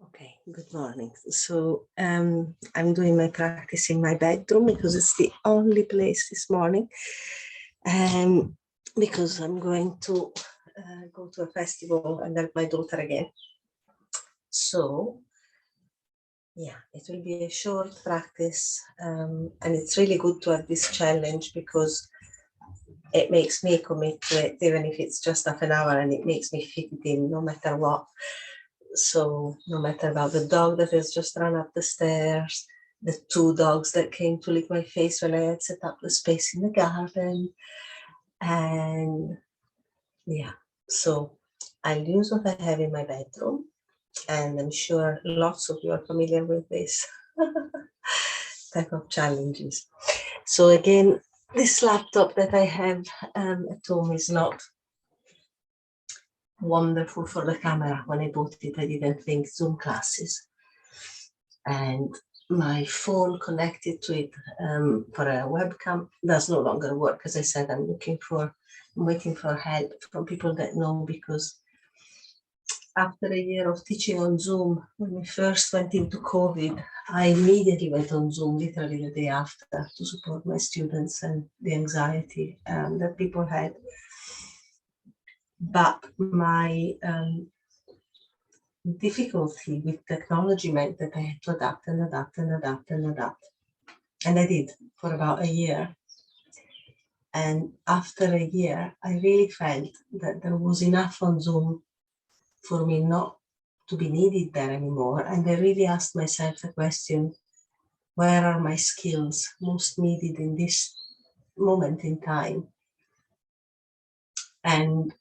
Okay, good morning. So I'm doing my practice in my bedroom because it's the only place this morning. Um, because I'm going to go to a festival and help my daughter again. So yeah, it will be a short practice, and it's really good to have this challenge because it makes me commit to it, even if it's just half an hour, and it makes me fit it in no matter what. So no matter about the dog that has just run up the stairs, the two dogs that came to lick my face when I had set up the space in the garden, and yeah, so I'll use what I have in my bedroom, and I'm sure lots of you are familiar with this type of challenges. So again, this laptop that I have at home is not wonderful for the camera. When I bought it, I didn't think Zoom classes. And my phone connected to it for a webcam does no longer work. As I said, I'm waiting for help from people that know, because after a year of teaching on Zoom, when we first went into COVID, I immediately went on Zoom, literally the day after, to support my students and the anxiety that people had. But my difficulty with technology meant that I had to adapt and adapt and adapt and adapt. And I did for about a year. And after a year, I really felt that there was enough on Zoom for me not to be needed there anymore. And I really asked myself the question, where are my skills most needed in this moment in time? And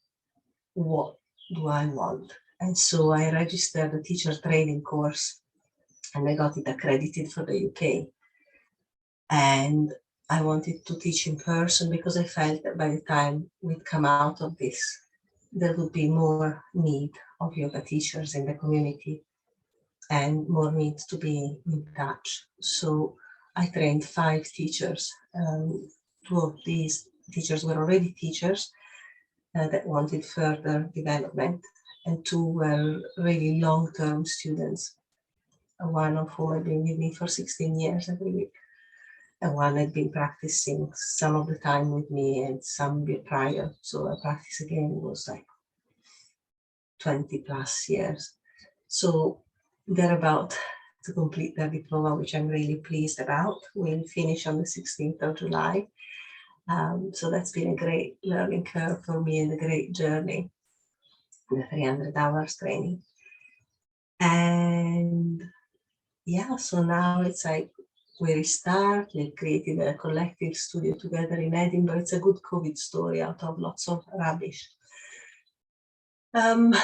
what do I want? And so I registered a teacher training course, and I got it accredited for the UK. And I wanted to teach in person because I felt that by the time we'd come out of this, there would be more need of yoga teachers in the community and more need to be in touch. So I trained 5 teachers. 2 of these teachers were already teachers that wanted further development, and 2 were really long-term students, one of whom had been with me for 16 years every week. And one had been practicing some of the time with me and some prior. So our practice again was like 20 plus years. So they're about to complete their diploma, which I'm really pleased about. We'll finish on the 16th of July. So that's been a great learning curve for me and a great journey, the 300 hours training. And yeah, so now it's like we restart. We created a collective studio together in Edinburgh. It's a good COVID story out of lots of rubbish. The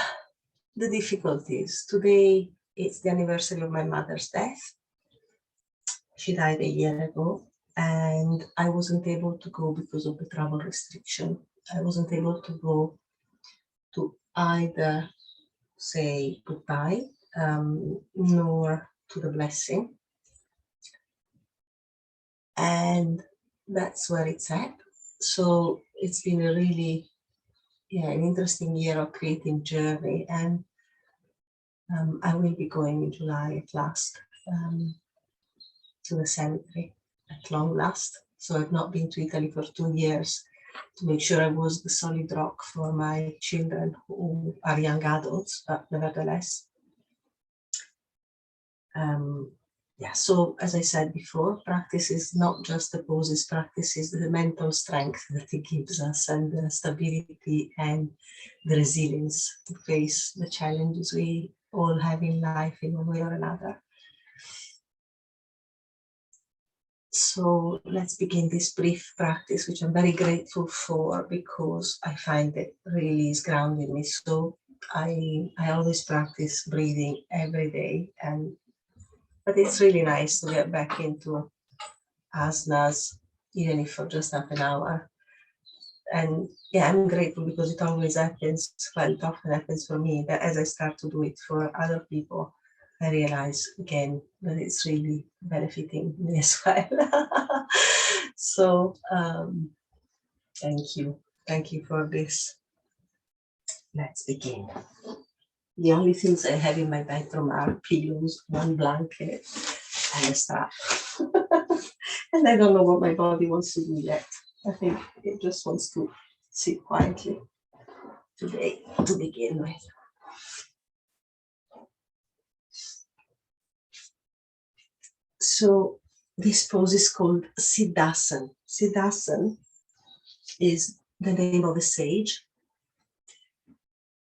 difficulties. Today, it's the anniversary of my mother's death. She died a year ago, and I wasn't able to go because of the travel restriction. I wasn't able to go to either say goodbye, nor to the blessing. And that's where it's at. So it's been a really, an interesting year of creating journey, and I will be going in July at last to the cemetery at long last. So I've not been to Italy for 2 years to make sure I was the solid rock for my children who are young adults, but nevertheless. So as I said before, practice is not just the poses, practice is the mental strength that it gives us, and the stability and the resilience to face the challenges we all have in life in one way or another. So let's begin this brief practice, which I'm very grateful for because I find it really is grounding me. So I always practice breathing every day, but it's really nice to get back into asanas, even if for just half an hour. And yeah, I'm grateful because it always happens, well, it often happens for me, that as I start to do it for other people, I realize again that it's really benefiting me as well. So thank you. Thank you for this. Let's begin. The only things I have in my bedroom are pillows, one blanket, and a strap. And I don't know what my body wants to do yet. I think it just wants to sit quietly today to begin with. So this pose is called Siddhasan. Siddhasan is the name of a sage.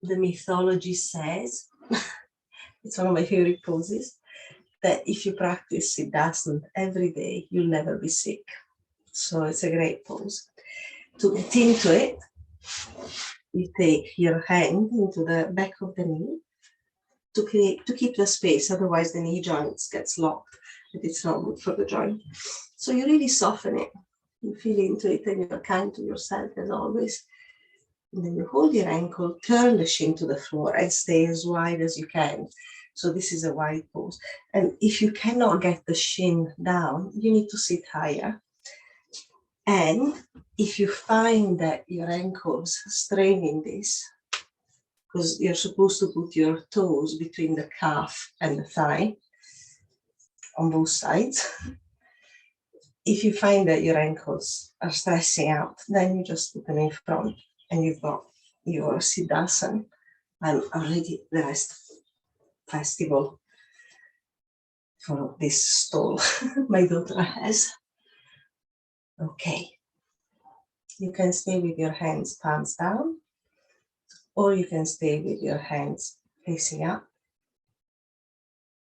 The mythology says, it's one of my favorite poses, that if you practice Siddhasan every day, you'll never be sick. So it's a great pose. To get into it, you take your hand into the back of the knee to keep the space, otherwise the knee joints gets locked and it's not good for the joint. So you really soften it, you feel into it, and you're kind to yourself as always. And then you hold your ankle, turn the shin to the floor and stay as wide as you can. So this is a wide pose. And if you cannot get the shin down, you need to sit higher. And if you find that your ankles strain in this, because you're supposed to put your toes between the calf and the thigh on both sides. If you find that your ankles are stressing out, then you just put them in front and you've got your Siddhasan. I'm already the rest festival for this stall my daughter has. Okay. You can stay with your hands palms down, or you can stay with your hands facing up.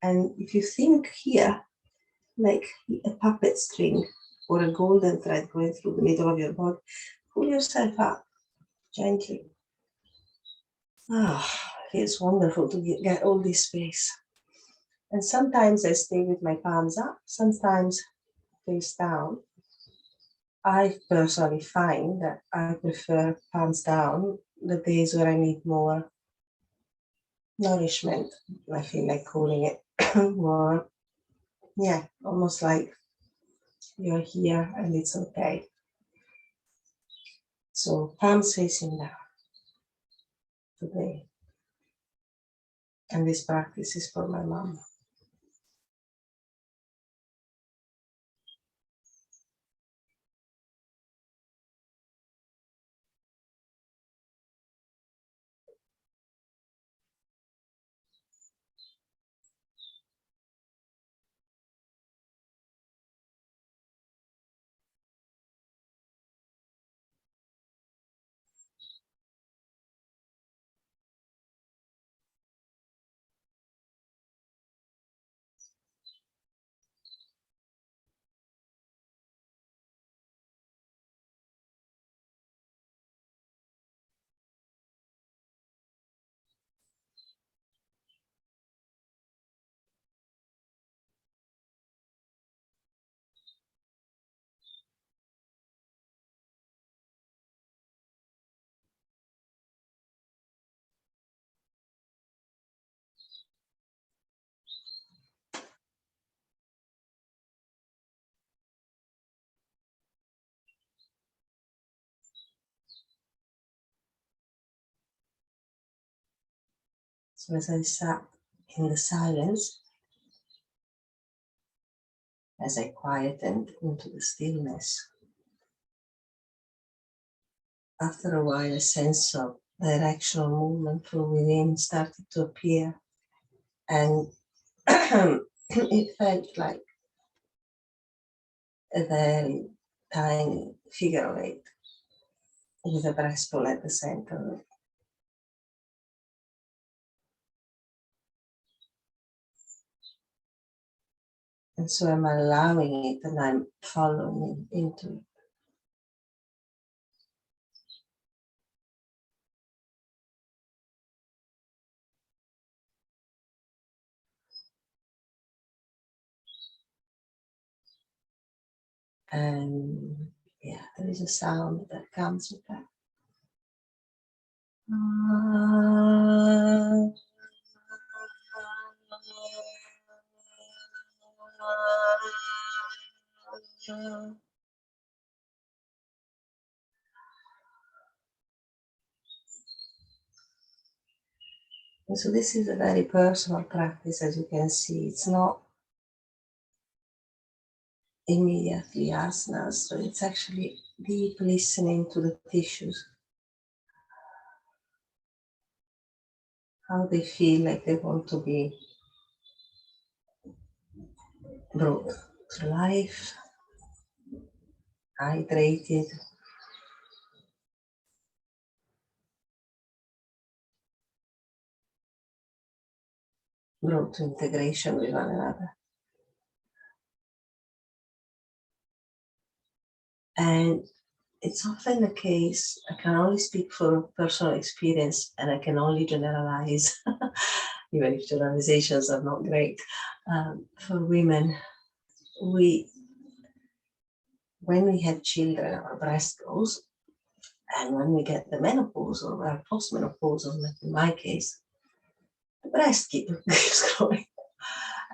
And if you think here, like a puppet string or a golden thread going through the middle of your body, pull yourself up gently. It's wonderful to get all this space. And sometimes I stay with my palms up, sometimes face down. I personally find that I prefer palms down the days where I need more nourishment. I feel like calling it more, yeah, almost like you're here and it's okay. So palms facing down today. And this practice is for my mom. So as I sat in the silence, as I quietened into the stillness, after a while a sense of directional movement from within started to appear, and it felt like a very tiny figure of eight with a breastbone at the center. And so I'm allowing it and I'm following into it. And yeah, there is a sound that comes with that. And so this is a very personal practice, as you can see. It's not immediately asanas, so it's actually deep listening to the tissues, how they feel like they want to be brought to life, hydrated, brought to integration with one another. And it's often the case, I can only speak from personal experience and I can only generalize, even if generalizations are not great. For women, when we have children, our breast grows, and when we get the menopause or our postmenopausal, like in my case, the breast keeps growing.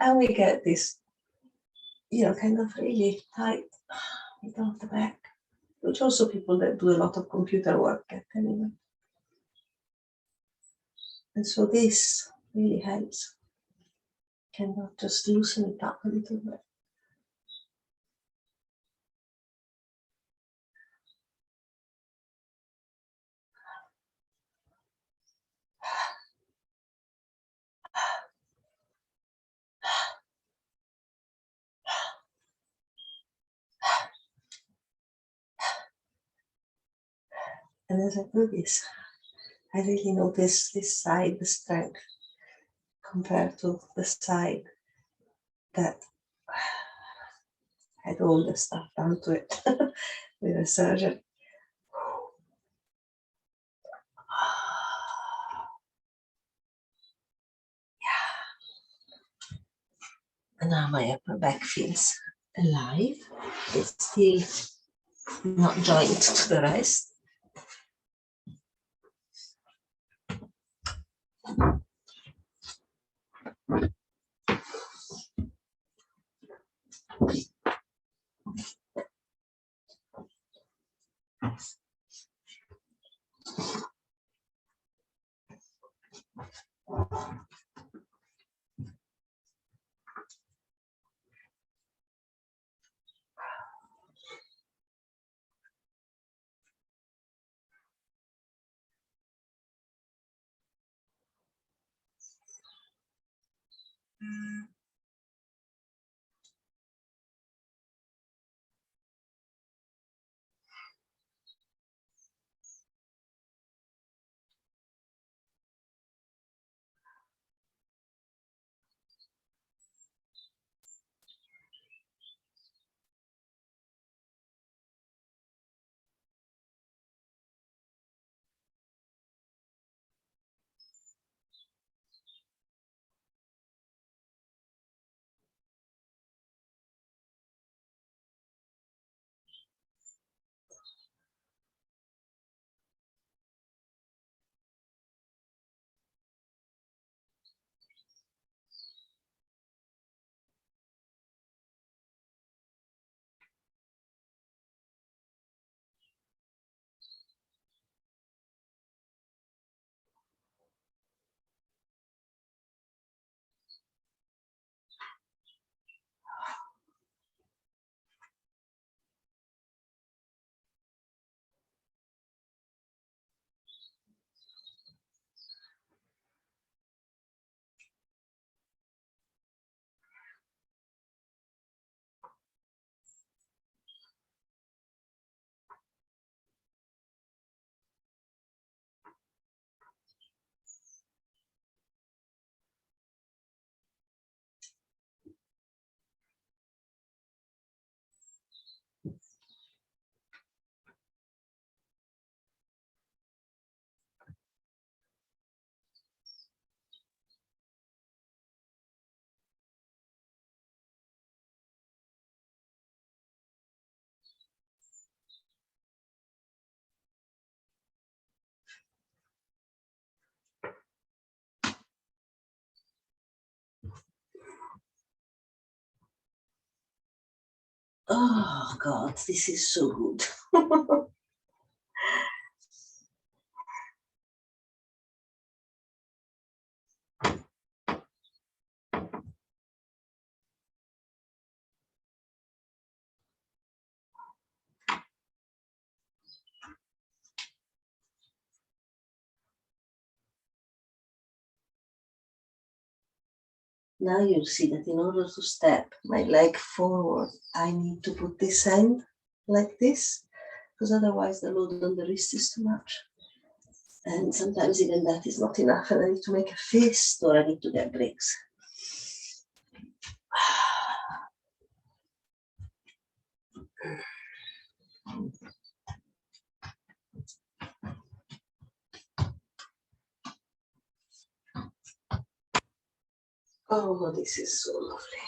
And we get this, kind of really tight middle of the back, which also people that do a lot of computer work get anyway. And so this really helps. Kind of just loosen it up a little bit. And as I do this, I really notice this side, the strength, compared to the side that had all the stuff done to it with a surgeon. And now my upper back feels alive. It's still not joined to the rest. Oh God, this is so good. Now you'll see that in order to step my leg forward, I need to put this hand like this, because otherwise the load on the wrist is too much. And sometimes even that is not enough, and I need to make a fist or I need to get breaks. Oh, this is so lovely.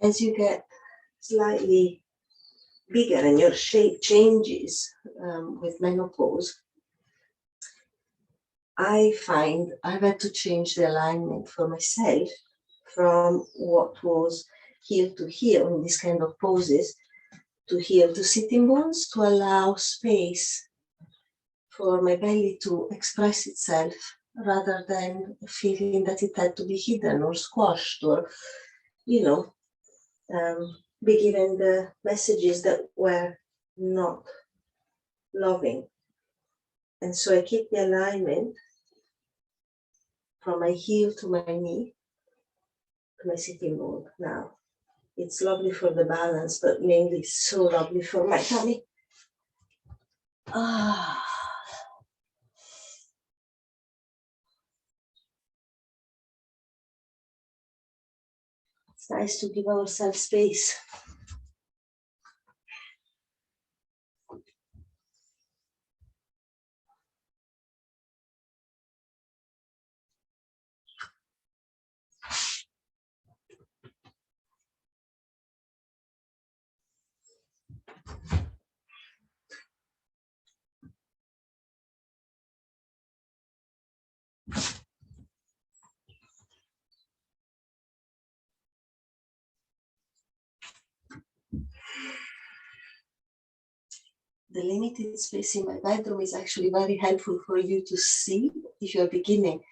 As you get slightly bigger and your shape changes with menopause, I find I've had to change the alignment for myself from what was heel to heel in this kind of poses to heel to sitting bones, to allow space for my belly to express itself rather than feeling that it had to be hidden or squashed or, be given the messages that were not loving. And so I keep the alignment from my heel to my knee to my sitting bone now. It's lovely for the balance, but mainly so lovely for my tummy. It's nice to give ourselves space. The limited space in my bedroom is actually very helpful for you to see if you're beginning.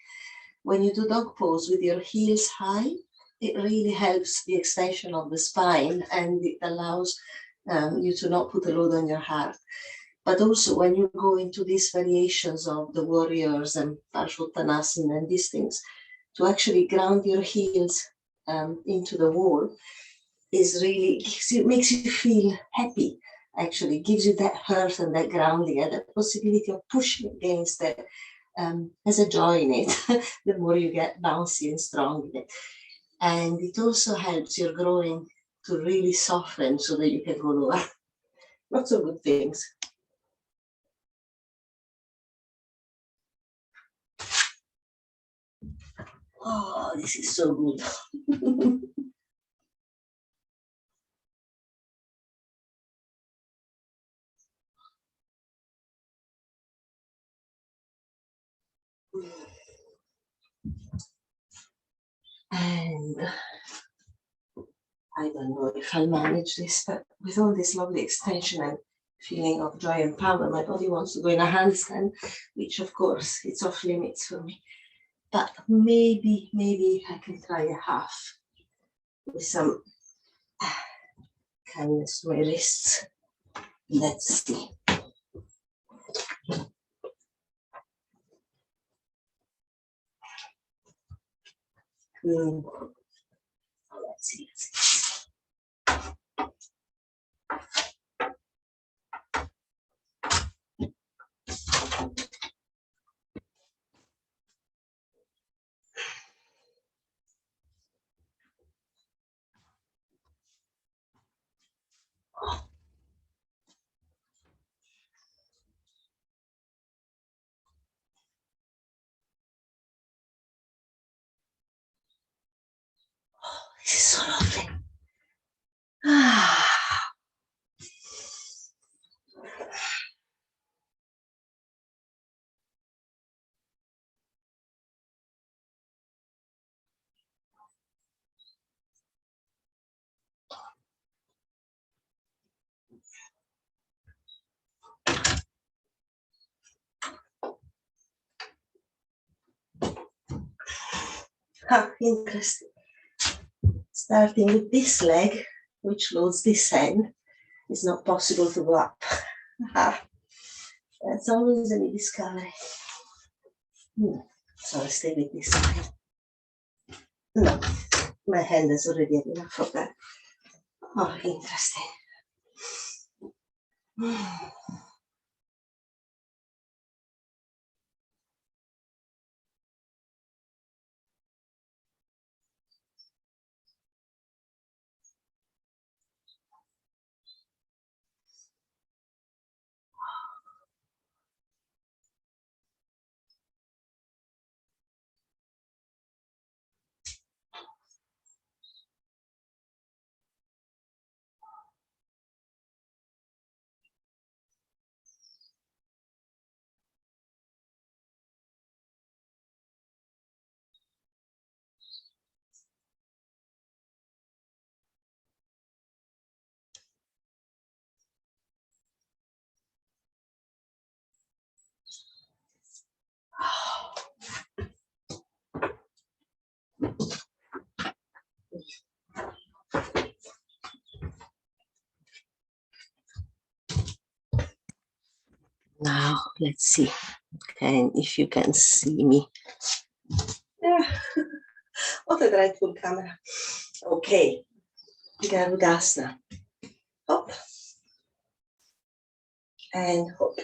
When you do dog pose with your heels high, it really helps the extension of the spine, and it allows you to not put a load on your heart. But also when you go into these variations of the warriors and Parshuttanasana and these things, to actually ground your heels into the wall is really, makes you feel happy. Actually gives you that earth and that grounding and that possibility of pushing against it. Has a joy in it. The more you get bouncy and strong in it. And it also helps your growing to really soften so that you can go lower. Lots of good things. Oh, this is so good. And I don't know if I'll manage this, but with all this lovely extension and feeling of joy and power, my body wants to go in a handstand, which of course it's off limits for me. But maybe I can try a half with some kindness to my wrists. Let's see. Let's see. This is so lovely. Interesting. Starting with this leg, which loads this end, it's not possible to go up. That's always a new discovery. So I'll stay with this side. No, my hand is already had enough of that. Oh, interesting. Now, let's see. If you can see me. Yeah. What a dreadful camera. Okay. Garudasana. Hop. And hop.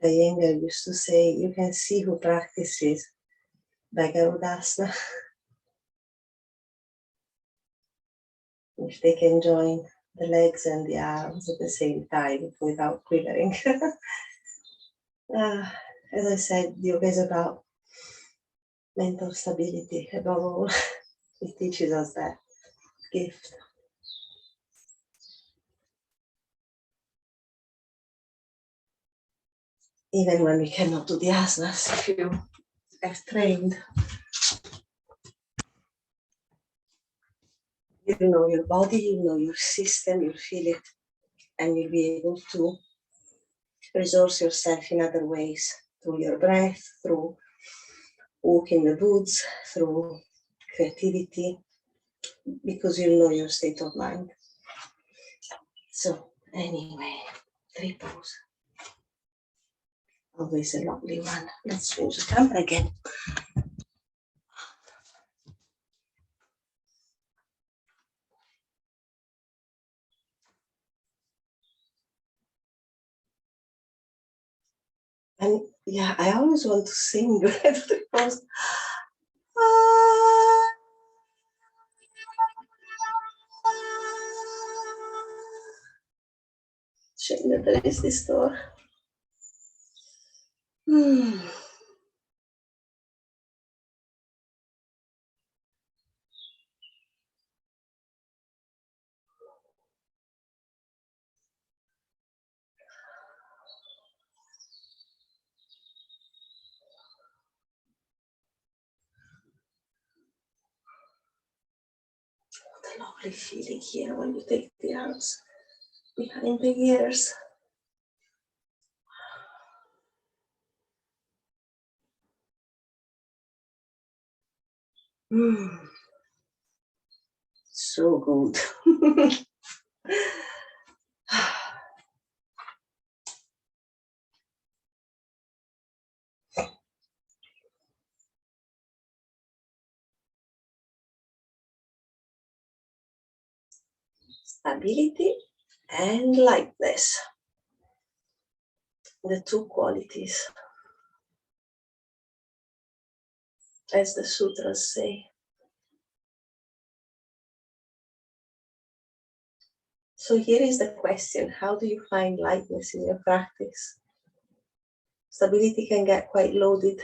The younger used to say, you can see who practices by Garudasana if they can join the legs and the arms at the same time without quivering. As I said, yoga is about mental stability above all. It teaches us that gift. Even when we cannot do the asanas, if you have trained, you know your body, you know your system, you feel it, and you'll be able to resource yourself in other ways, through your breath, through walk in the woods, through creativity, because you know your state of mind. So anyway, three pose. Always a lovely one. Let's change the camera again. And yeah, I always want to sing three pose. Shame that there is this door. What a lovely feeling here when you take the arms behind the ears. So good. Stability and lightness, the two qualities, as the sutras say. So here is the question: how do you find lightness in your practice? Stability can get quite loaded.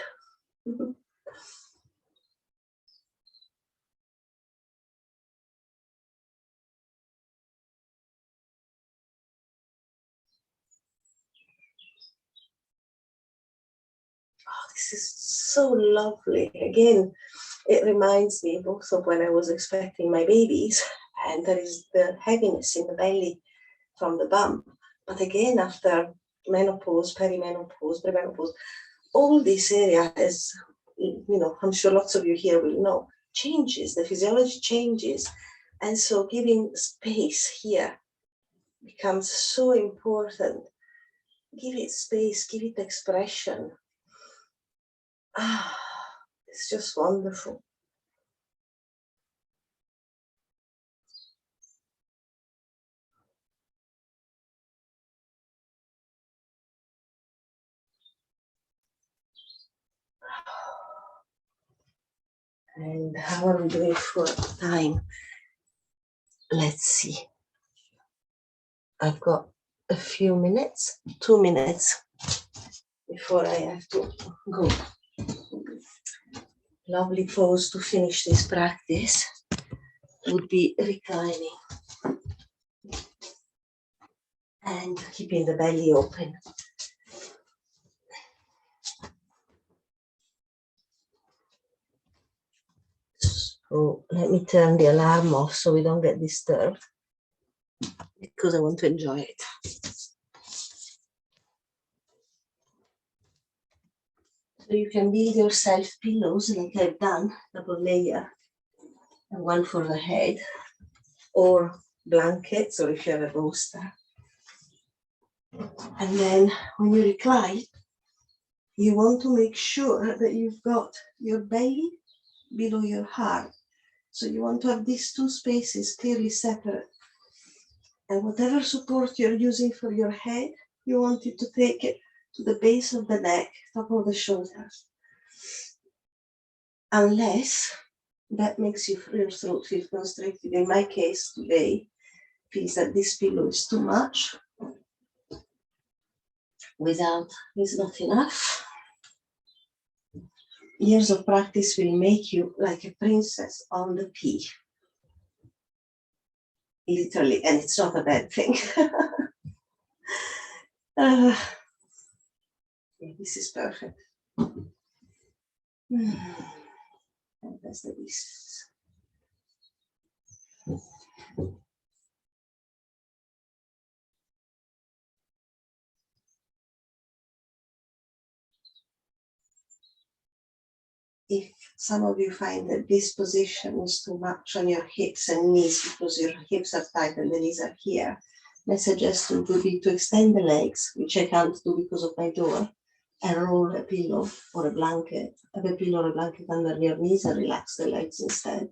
Oh, this is so lovely. Again, it reminds me both of when I was expecting my babies, and there is the heaviness in the belly from the bump. But again, after menopause, perimenopause, premenopause, all this area is, I'm sure lots of you here will know, changes, the physiology changes. And so giving space here becomes so important. Give it space, give it expression. It's just wonderful. And how are we doing for time? Let's see. I've got a few minutes, 2 minutes before I have to go. Lovely pose to finish this practice would be reclining and keeping the belly open. So let me turn the alarm off so we don't get disturbed, because I want to enjoy it. So you can build yourself pillows like I've done, double layer, and one for the head, or blankets, or if you have a bolster. And then when you recline, you want to make sure that you've got your belly below your heart. So you want to have these two spaces clearly separate. And whatever support you're using for your head, you want it to take it to the base of the neck, top of the shoulders. Unless that makes your throat feel constricted. In my case today, feels that this pillow is too much. Without is not enough. Years of practice will make you like a princess on the pea. Literally, and it's not a bad thing. Yeah, this is perfect. And that's the distance. If some of you find that this position is too much on your hips and knees because your hips are tight and the knees are here, my suggestion would be to extend the legs, which I can't do because of my door, and roll a pillow or a blanket, have a pillow or a blanket under your knees and relax the legs instead.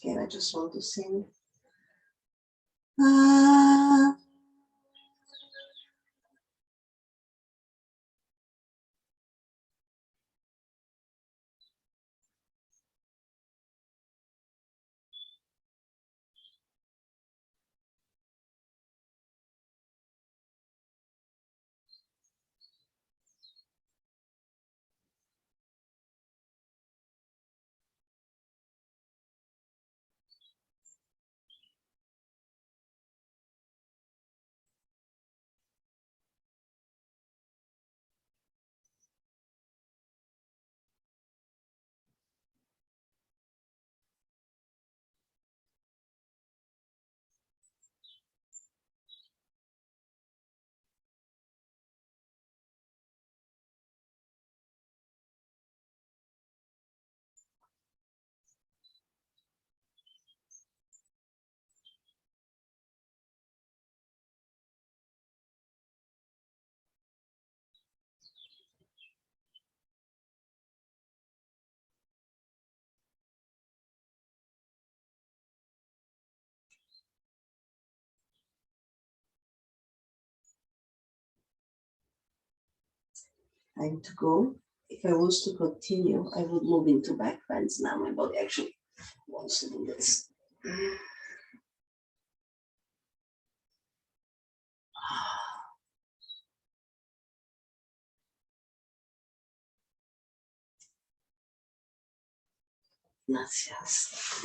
Again, I just want to sing. Time to go. If I was to continue, I would move into back bends now. My body actually wants to do this. Gracias.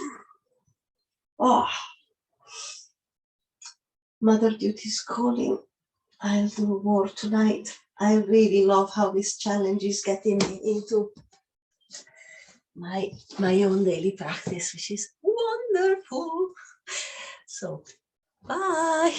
Oh, mother duty is calling. I'll do more tonight. I really love how this challenge is getting me into my own daily practice, which is wonderful. So, bye.